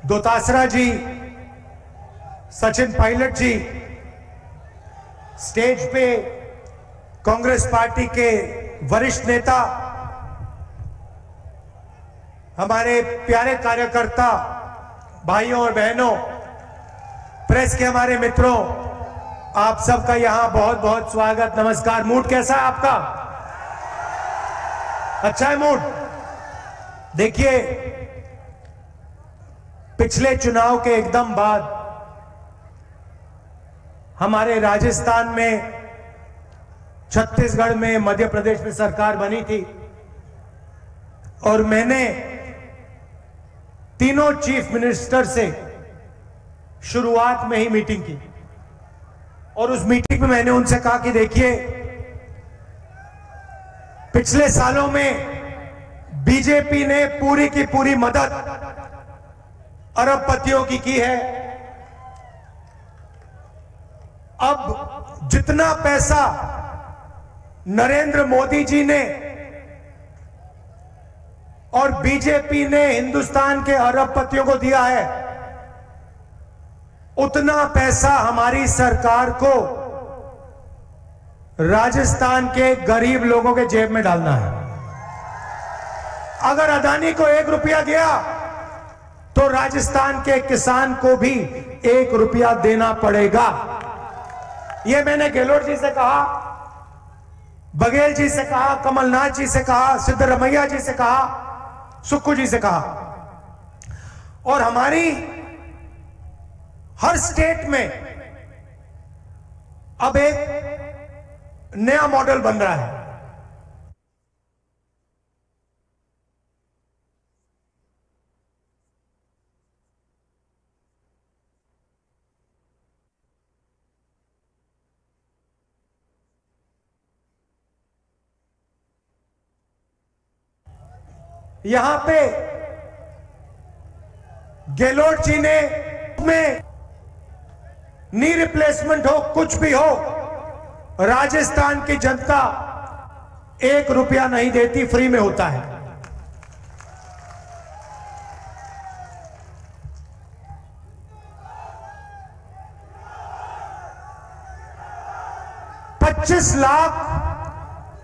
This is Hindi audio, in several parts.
दोतासरा जी, सचिन पायलट जी, स्टेज पे कांग्रेस पार्टी के वरिष्ठ नेता, हमारे प्यारे कार्यकर्ता भाइयों और बहनों, प्रेस के हमारे मित्रों, आप सबका यहां बहुत बहुत स्वागत, नमस्कार। मूड कैसा है आपका? अच्छा है मूड? देखिए, पिछले चुनाव के एकदम बाद हमारे राजस्थान में, छत्तीसगढ़ में, मध्य प्रदेश में सरकार बनी थी और मैंने तीनों चीफ मिनिस्टर से शुरुआत में ही मीटिंग की और उस मीटिंग में मैंने उनसे कहा कि देखिए, पिछले सालों में बीजेपी ने पूरी की पूरी मदद अरबपतियों की है। अब जितना पैसा नरेंद्र मोदी जी ने और बीजेपी ने हिंदुस्तान के अरबपतियों को दिया है, उतना पैसा हमारी सरकार को राजस्थान के गरीब लोगों के जेब में डालना है। अगर अदानी को 1 रुपया गया तो राजस्थान के किसान को भी 1 रुपया देना पड़ेगा। यह मैंने गहलोत जी से कहा, बघेल जी से कहा, कमलनाथ जी से कहा, सिद्धरमैया जी से कहा, सुक्खू जी से कहा। और हमारी हर स्टेट में अब एक नया मॉडल बन रहा है। यहां पे गहलोत जी ने में नी रिप्लेसमेंट हो, कुछ भी हो, राजस्थान की जनता 1 रुपया नहीं देती, फ्री में होता है।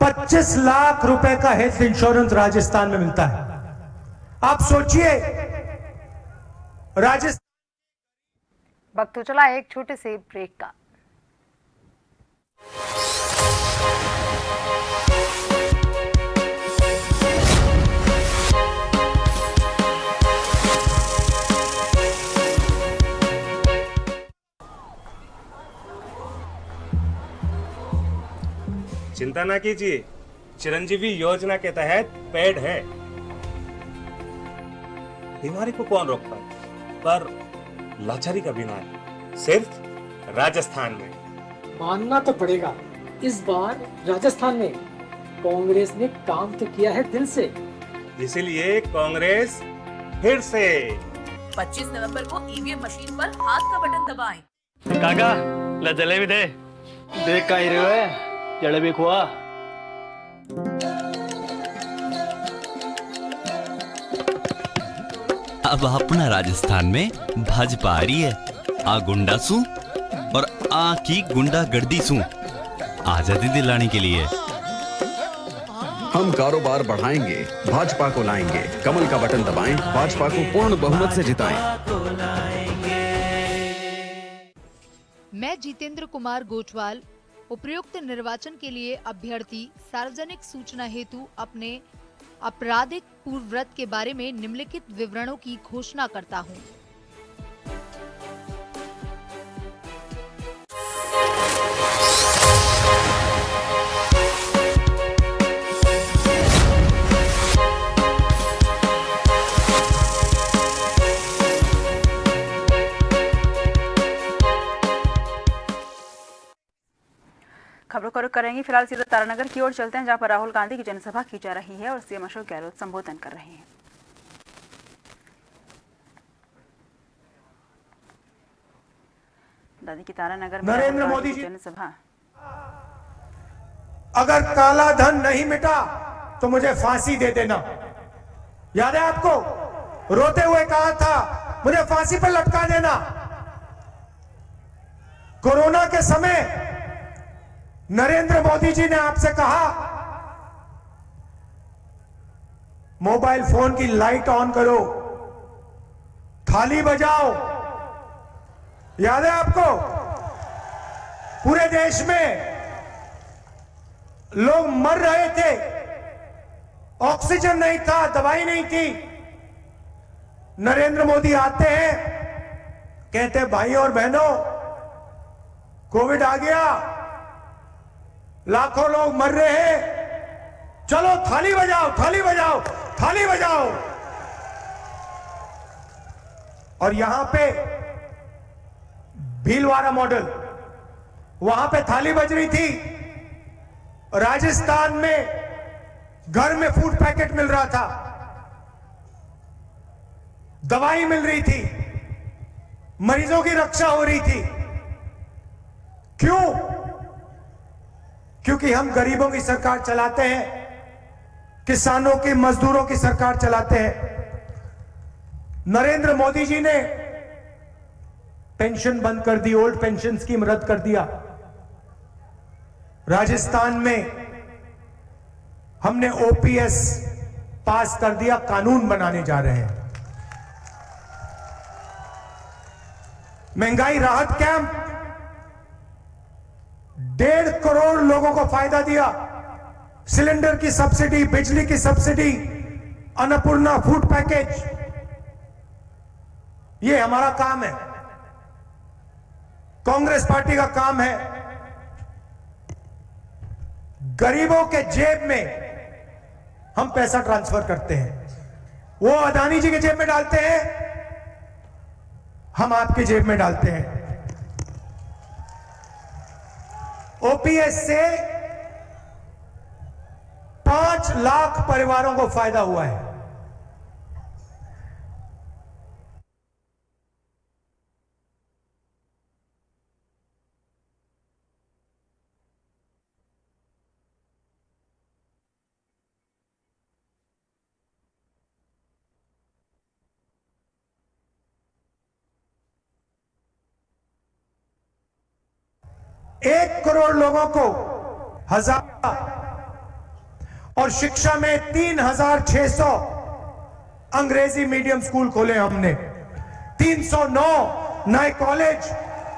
पच्चीस लाख रुपए का हेल्थ इंश्योरेंस राजस्थान में मिलता है। आप सोचिए, राजस्थान। वक्त तो चला एक छोटे से ब्रेक का। चिंता ना कीजिए, चिरंजीवी योजना के तहत पेड है। बीमारी को कौन रोकता है, पर लाचारी का बिना है, सिर्फ राजस्थान में। मानना तो पड़ेगा, इस बार राजस्थान में कांग्रेस ने काम तो किया है दिल से। इसीलिए कांग्रेस फिर से 25 नवंबर को ईवीएम मशीन पर हाथ का बटन दबाएं। काका ला जलेबी दे। देख का हीरो है, जलेबी खुआ। अब अपना राजस्थान में भाजपा आ रही है। आ गुंडा सू और आ की गुंडा गर्दी सू आजादी दिलाने के लिए। हम कारोबार बढ़ाएंगे, भाजपा को लाएंगे। कमल का बटन दबाएं, भाजपा को पूर्ण बहुमत से जिताएं। मैं जितेंद्र कुमार गोचवाल, उपयुक्त निर्वाचन के लिए अभ्यर्थी, सार्वजनिक सूचना हेतु अपने आपराधिक पूर्वव्रत के बारे में निम्नलिखित विवरणों की घोषणा करता हूं। खबरों का रुख करेंगे फिलहाल सीधा तारानगर की ओर चलते हैं, जहां पर राहुल गांधी की जनसभा की जा रही है और सीएम अशोक गहलोत संबोधन कर रहे हैं। दादी की तारानगर में नरेंद्र मोदी जी जनसभा। अगर काला धन नहीं मिटा तो मुझे फांसी दे देना। याद है आपको? रोते हुए कहा था मुझे फांसी पर लटका देना। कोरोना के समय नरेंद्र मोदी जी ने आपसे कहा मोबाइल फोन की लाइट ऑन करो, थाली बजाओ। याद है आपको? पूरे देश में लोग मर रहे थे, ऑक्सीजन नहीं था, दवाई नहीं थी। नरेंद्र मोदी आते हैं, कहते भाई और बहनों कोविड आ गया, लाखों लोग मर रहे हैं, चलो थाली बजाओ, थाली बजाओ, थाली बजाओ। और यहां पे भीलवाड़ा मॉडल, वहां पे थाली बज रही थी। राजस्थान में घर में फूड पैकेट मिल रहा था, दवाई मिल रही थी, मरीजों की रक्षा हो रही थी। क्यों? क्योंकि हम गरीबों की सरकार चलाते हैं, किसानों की, मजदूरों की सरकार चलाते हैं। नरेंद्र मोदी जी ने पेंशन बंद कर दी, ओल्ड पेंशन स्कीम रद्द कर दिया। राजस्थान में हमने ओपीएस पास कर दिया, कानून बनाने जा रहे हैं। महंगाई राहत कैंप 1.5 करोड़ लोगों को फायदा दिया। सिलेंडर की सब्सिडी, बिजली की सब्सिडी, अन्नपूर्णा फूड पैकेज, ये हमारा काम है, कांग्रेस पार्टी का काम है। गरीबों के जेब में हम पैसा ट्रांसफर करते हैं, वो अदानी जी के जेब में डालते हैं, हम आपके जेब में डालते हैं। ओपीएस से 5 लाख परिवारों को फायदा हुआ है। एक करोड़ लोगों को 1000 और शिक्षा में 3600 अंग्रेजी मीडियम स्कूल खोले हमने, 309 नए कॉलेज,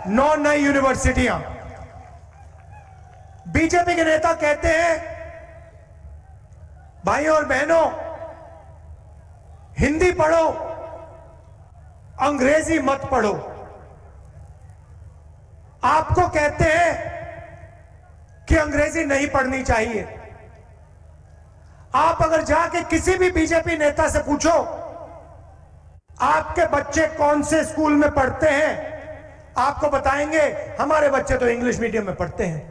9 नई यूनिवर्सिटियां। बीजेपी के नेता कहते हैं भाइयों और बहनों हिंदी पढ़ो, अंग्रेजी मत पढ़ो। आपको कहते हैं कि अंग्रेजी नहीं पढ़नी चाहिए। आप अगर जाके किसी भी बीजेपी नेता से पूछो आपके बच्चे कौन से स्कूल में पढ़ते हैं, आपको बताएंगे हमारे बच्चे तो इंग्लिश मीडियम में पढ़ते हैं।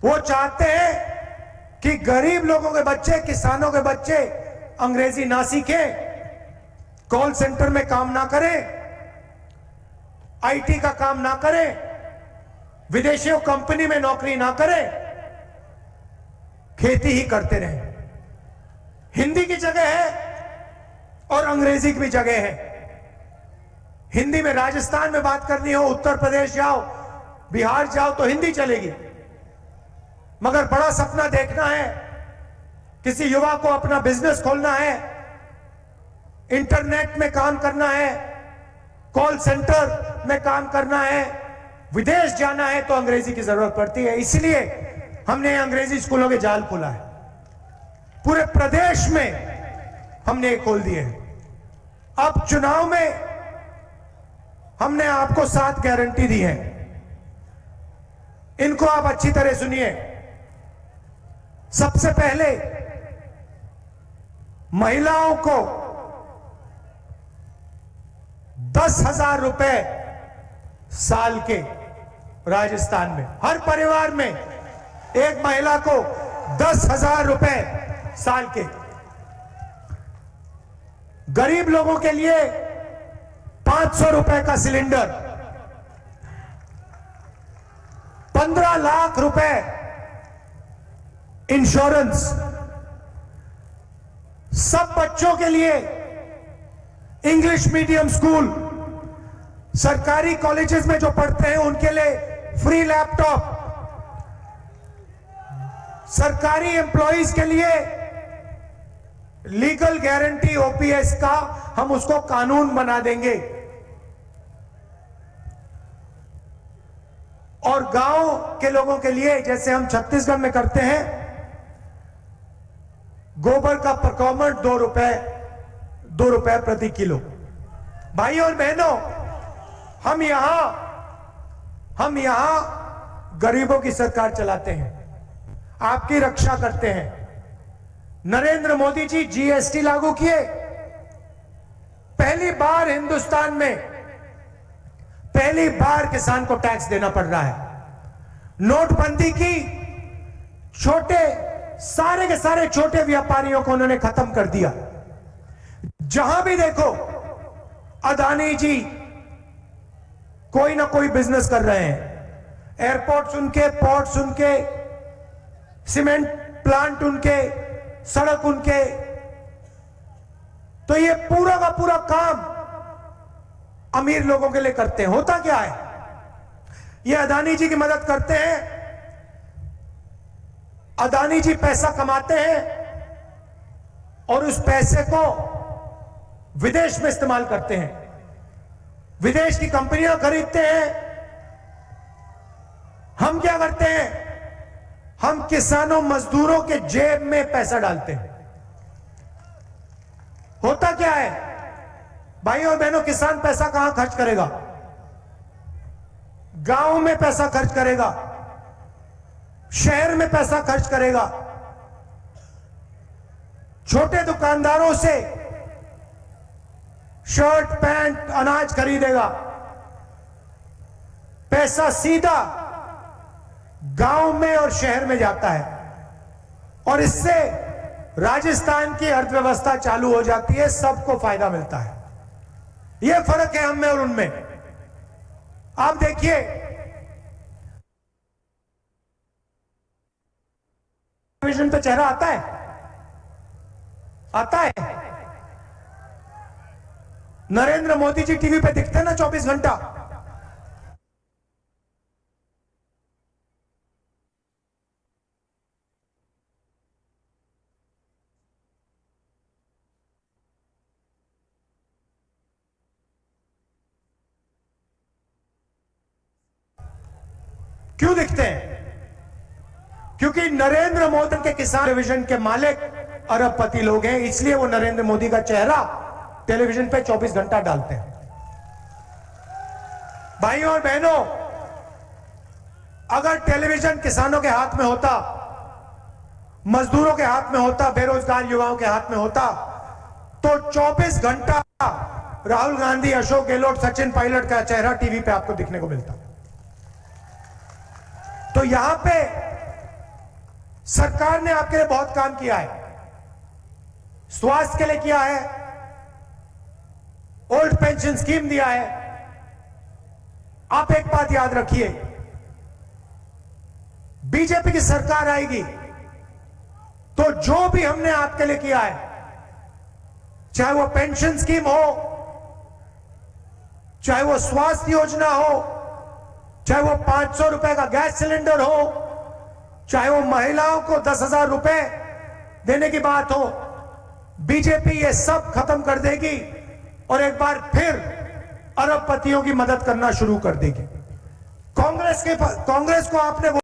वो चाहते हैं कि गरीब लोगों के बच्चे, किसानों के बच्चे अंग्रेजी ना सीखें, कॉल सेंटर में काम ना करें, आईटी का काम ना करें, विदेशियों कंपनी में नौकरी ना करें, खेती ही करते रहें। हिंदी की जगह है और अंग्रेजी की भी जगह है। हिंदी में राजस्थान में बात करनी हो, उत्तर प्रदेश जाओ, बिहार जाओ तो हिंदी चलेगी। मगर बड़ा सपना देखना है, किसी युवा को अपना बिजनेस खोलना है, इंटरनेट में काम करना है, कॉल सेंटर में काम करना है, विदेश जाना है तो अंग्रेजी की जरूरत पड़ती है। इसलिए हमने अंग्रेजी स्कूलों के जाल खोला है। पूरे प्रदेश में हमने खोल दिए हैं। अब चुनाव में हमने आपको 7 गारंटी दी है, इनको आप अच्छी तरह सुनिए। सबसे पहले महिलाओं को 10,000 रुपए साल के, राजस्थान में हर परिवार में एक महिला को 10,000 रुपए साल के। गरीब लोगों के लिए 500 रुपए का सिलेंडर, 15 लाख रुपए इंश्योरेंस, सब बच्चों के लिए इंग्लिश मीडियम स्कूल, सरकारी कॉलेजेस में जो पढ़ते हैं उनके लिए फ्री लैपटॉप, सरकारी एम्प्लॉइज के लिए लीगल गारंटी ओपीएस का हम उसको कानून बना देंगे। और गांव के लोगों के लिए जैसे हम छत्तीसगढ़ में करते हैं, गोबर का प्रोक्योरमेंट 2 रुपए प्रति किलो। भाई और बहनों, हम यहां गरीबों की सरकार चलाते हैं, आपकी रक्षा करते हैं। नरेंद्र मोदी जी जीएसटी लागू किए, पहली बार हिंदुस्तान में पहली बार किसान को टैक्स देना पड़ रहा है। नोटबंदी की, सारे के सारे छोटे व्यापारियों को उन्होंने खत्म कर दिया। जहां भी देखो अदानी जी कोई ना कोई बिजनेस कर रहे हैं। एयरपोर्ट्स उनके, पोर्ट्स उनके, सीमेंट प्लांट उनके, सड़क उनके। तो ये पूरा का पूरा काम अमीर लोगों के लिए करते हैं। होता क्या है, ये अदानी जी की मदद करते हैं, अदानी जी पैसा कमाते हैं और उस पैसे को विदेश में इस्तेमाल करते हैं, विदेश की कंपनियां खरीदते हैं। हम क्या करते हैं, हम किसानों मजदूरों के जेब में पैसा डालते हैं। होता क्या है भाइयों और बहनों, किसान पैसा कहां खर्च करेगा? गांव में पैसा खर्च करेगा, शहर में पैसा खर्च करेगा, छोटे दुकानदारों से शर्ट पैंट अनाज खरीदेगा। पैसा सीधा गांव में और शहर में जाता है और इससे राजस्थान की अर्थव्यवस्था चालू हो जाती है, सबको फायदा मिलता है। यह फर्क है हम में और उनमें। आप देखिए, टेलीविजन पे चेहरा आता है, आता है। नरेंद्र मोदी जी टीवी पे दिखते हैं ना 24 घंटा। क्यों दिखते हैं? क्योंकि नरेंद्र मोदी के किसान टेलीविजन के मालिक अरबपति लोग हैं, इसलिए वो नरेंद्र मोदी का चेहरा टेलीविजन पे 24 घंटा डालते हैं। भाइयों और बहनों, अगर टेलीविजन किसानों के हाथ में होता, मजदूरों के हाथ में होता, बेरोजगार युवाओं के हाथ में होता, तो 24 घंटा राहुल गांधी, अशोक गहलोत, सचिन पायलट का चेहरा टीवी पे आपको दिखने को मिलता। तो यहां पे सरकार ने आपके लिए बहुत काम किया है, स्वास्थ्य के लिए किया है, ओल्ड पेंशन स्कीम दिया है। आप एक बात याद रखिए, बीजेपी की सरकार आएगी तो जो भी हमने आपके लिए किया है, चाहे वो पेंशन स्कीम हो, चाहे वो स्वास्थ्य योजना हो, चाहे वो 500 रुपए का गैस सिलेंडर हो, चाहे वो महिलाओं को 10,000 रुपए देने की बात हो, बीजेपी ये सब खत्म कर देगी और एक बार फिर अरबपतियों की मदद करना शुरू कर देगी। कांग्रेस को आपने